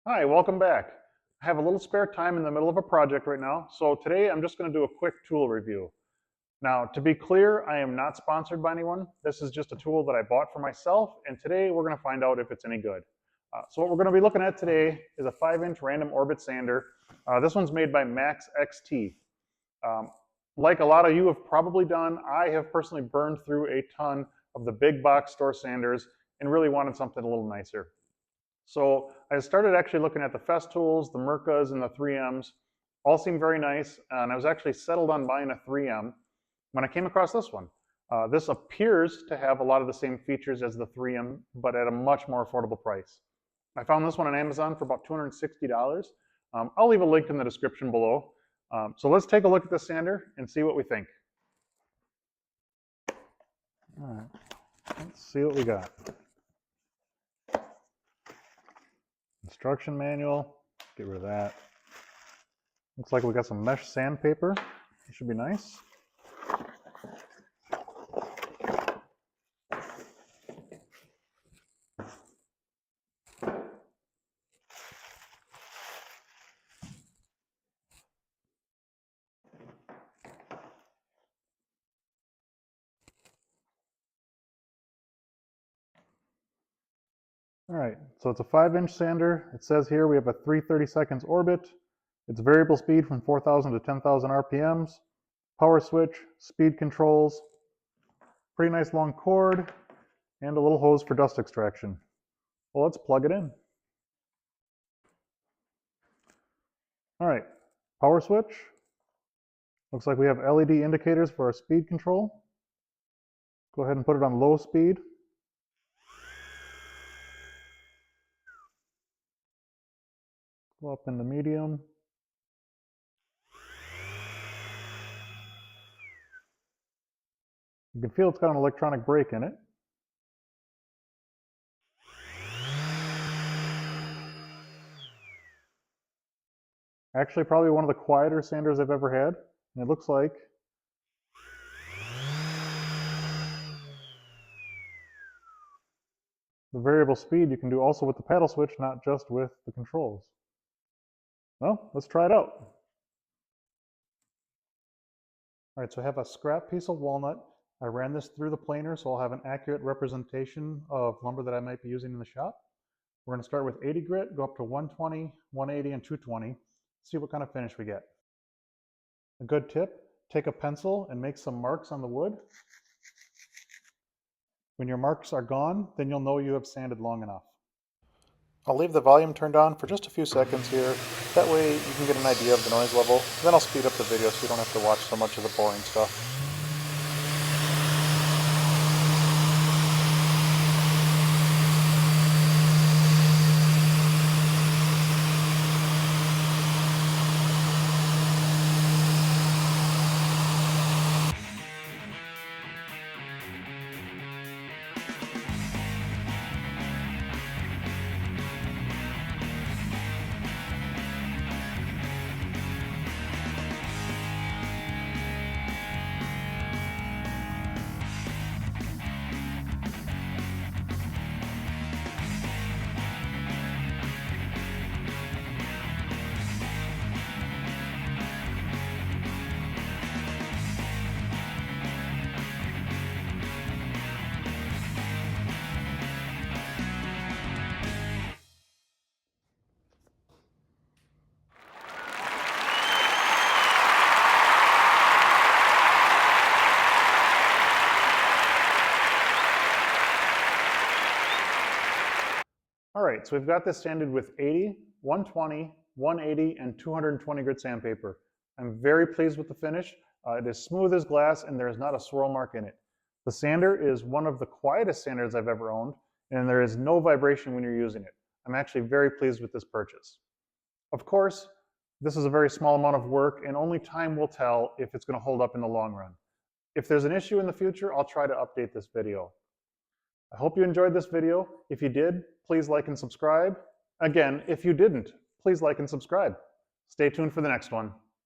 Hi, welcome back. I have a little spare time in the middle of a project right now, so today I'm just going to do a quick tool review. Now, to be clear, I am not sponsored by anyone. This is just a tool that I bought for myself, and today we're going to find out if it's any good. So what we're going to be looking at today is a 5-inch random orbit sander. This one's made by MAXXT. Like a lot of you have probably done, I have personally burned through a ton of the big box store sanders and really wanted something a little nicer. So I started actually looking at the Festools, the Mirkas, and the 3Ms. All seem very nice, and I was actually settled on buying a 3M when I came across this one. This appears to have a lot of the same features as the 3M, but at a much more affordable price. I found this one on Amazon for about $260. I'll leave a link in the description below. So let's take a look at the sander and see what we think. All right, let's see what we got. Instruction manual, get rid of that. Looks like we got some mesh sandpaper. It should be nice. All right, so it's a 5-inch sander. It says here we have a 330 seconds orbit. It's variable speed from 4,000 to 10,000 RPMs. Power switch, speed controls, pretty nice long cord, and a little hose for dust extraction. Well, let's plug it in. All right, power switch. Looks like we have LED indicators for our speed control. Go ahead and put it on low speed. Go up into medium. You can feel it's got an electronic brake in it. Actually, probably one of the quieter sanders I've ever had. And it looks like the variable speed you can do also with the paddle switch, not just with the controls. Well, let's try it out. All right, so I have a scrap piece of walnut. I ran this through the planer, so I'll have an accurate representation of lumber that I might be using in the shop. We're going to start with 80 grit, go up to 120, 180, and 220. See what kind of finish we get. A good tip, take a pencil and make some marks on the wood. When your marks are gone, then you'll know you have sanded long enough. I'll leave the volume turned on for just a few seconds here. That way you can get an idea of the noise level. Then I'll speed up the video so you don't have to watch so much of the boring stuff. All right, so we've got this sanded with 80, 120, 180, and 220 grit sandpaper. I'm very pleased with the finish. It is smooth as glass and there is not a swirl mark in it. The sander is one of the quietest sanders I've ever owned, and there is no vibration when you're using it. I'm actually very pleased with this purchase. Of course, this is a very small amount of work and only time will tell if it's going to hold up in the long run. If there's an issue in the future, I'll try to update this video. I hope you enjoyed this video. If you did, please like and subscribe. Again, if you didn't, please like and subscribe. Stay tuned for the next one.